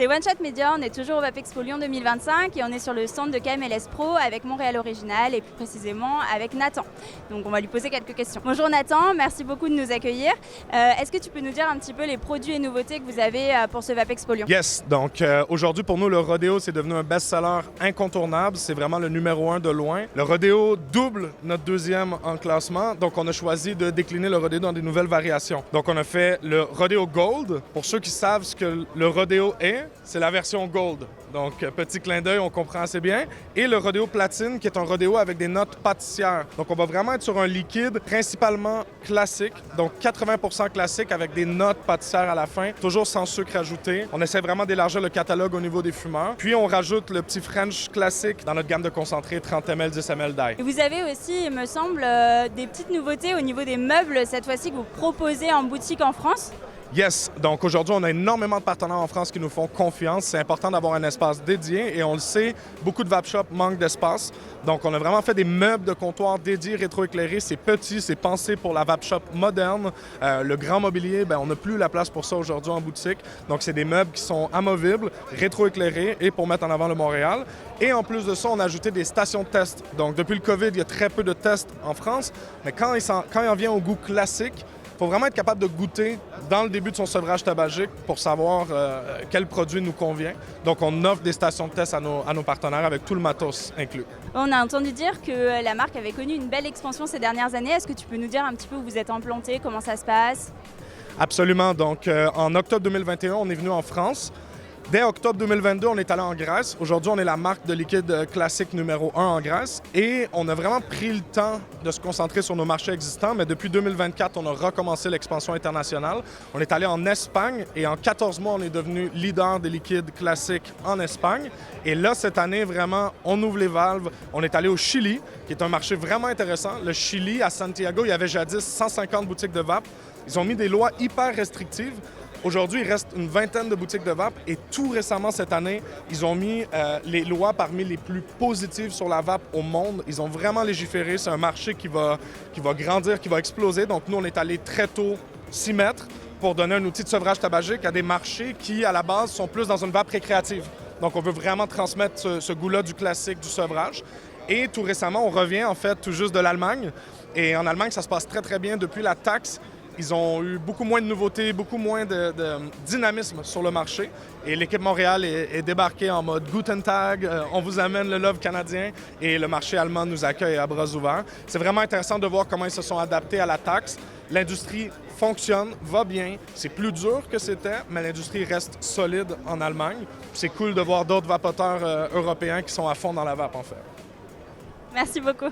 C'est One Shot Media, on est toujours au Vapexpo Lyon 2025 et on est sur le stand de KMLS Pro avec Montréal Original et plus précisément avec Nathan. Donc on va lui poser quelques questions. Bonjour Nathan, merci beaucoup de nous accueillir. Est-ce que tu peux nous dire un petit peu les produits et nouveautés que vous avez pour ce Vapexpo Lyon? Yes, donc aujourd'hui pour nous le rodéo c'est devenu un best-seller incontournable, c'est vraiment le numéro 1 de loin. Le rodéo double notre deuxième en classement, donc on a choisi de décliner le rodéo dans des nouvelles variations. Donc on a fait le rodéo Gold. Pour ceux qui savent ce que le rodéo est, c'est la version Gold. Donc petit clin d'œil, on comprend assez bien. Et le rodéo Platine qui est un rodéo avec des notes pâtissières. Donc on va vraiment être sur un liquide principalement classique, donc 80% classique avec des notes pâtissières à la fin, toujours sans sucre ajouté. On essaie vraiment d'élargir le catalogue au niveau des fumeurs. Puis on rajoute le petit French classique dans notre gamme de concentré 30 ml, 10 ml d'ail. Vous avez aussi, il me semble, des petites nouveautés au niveau des meubles cette fois-ci que vous proposez en boutique en France. Yes, donc aujourd'hui, on a énormément de partenaires en France qui nous font confiance. C'est important d'avoir un espace dédié et on le sait, beaucoup de vape shops manquent d'espace. Donc on a vraiment fait des meubles de comptoir dédiés rétroéclairés. C'est petit, c'est pensé pour la vape shop moderne. Le grand mobilier, on n'a plus la place pour ça aujourd'hui en boutique. Donc c'est des meubles qui sont amovibles, rétroéclairés et pour mettre en avant le Montréal. Et en plus de ça, on a ajouté des stations de test. Donc depuis le COVID, il y a très peu de tests en France. Mais quand il en vient au goût classique, il faut vraiment être capable de goûter dans le début de son sevrage tabagique pour savoir quel produit nous convient. Donc, on offre des stations de test à nos partenaires avec tout le matos inclus. On a entendu dire que la marque avait connu une belle expansion ces dernières années. Est-ce que tu peux nous dire un petit peu où vous êtes implanté, comment ça se passe? Absolument. Donc, en octobre 2021, on est venu en France. Dès octobre 2022, on est allé en Grèce. Aujourd'hui, on est la marque de liquide classique numéro 1 en Grèce. Et on a vraiment pris le temps de se concentrer sur nos marchés existants. Mais depuis 2024, on a recommencé l'expansion internationale. On est allé en Espagne et en 14 mois, on est devenu leader des liquides classiques en Espagne. Et là, cette année, vraiment, on ouvre les valves. On est allé au Chili, qui est un marché vraiment intéressant. Le Chili, à Santiago, il y avait jadis 150 boutiques de vape. Ils ont mis des lois hyper restrictives. Aujourd'hui, il reste une vingtaine de boutiques de vape et tout récemment cette année, ils ont mis les lois parmi les plus positives sur la vape au monde. Ils ont vraiment légiféré. C'est un marché qui va grandir, qui va exploser. Donc nous, on est allé très tôt s'y mettre pour donner un outil de sevrage tabagique à des marchés qui, à la base, sont plus dans une vape récréative. Donc on veut vraiment transmettre ce goût-là du classique, du sevrage. Et tout récemment, on revient en fait tout juste de l'Allemagne. Et en Allemagne, ça se passe très, très bien depuis la taxe. Ils ont eu beaucoup moins de nouveautés, beaucoup moins de dynamisme sur le marché. Et l'équipe Montréal est débarquée en mode Guten Tag, on vous amène le love canadien et le marché allemand nous accueille à bras ouverts. C'est vraiment intéressant de voir comment ils se sont adaptés à la taxe. L'industrie fonctionne, va bien. C'est plus dur que c'était, mais l'industrie reste solide en Allemagne. C'est cool de voir d'autres vapoteurs européens qui sont à fond dans la vape en fait. Merci beaucoup.